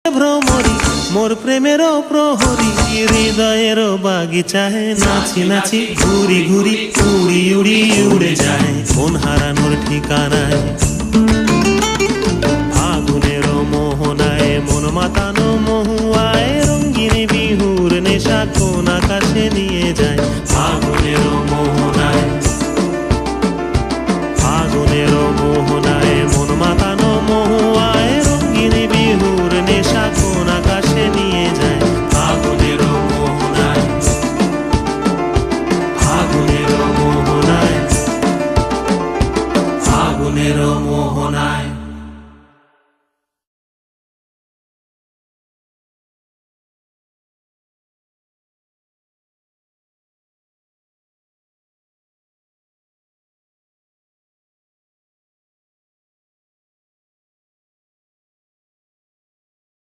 ভ্রমরি মোর প্রেমেরও প্রহরী, হৃদয়েরও বাগিচায় নাচি নাচি ঘুরি ঘুরি উড়ি উড়ি উড়ে যায় মন হারানোর ঠিকানায়। আগুনেরও মোহনায় মন মাতানো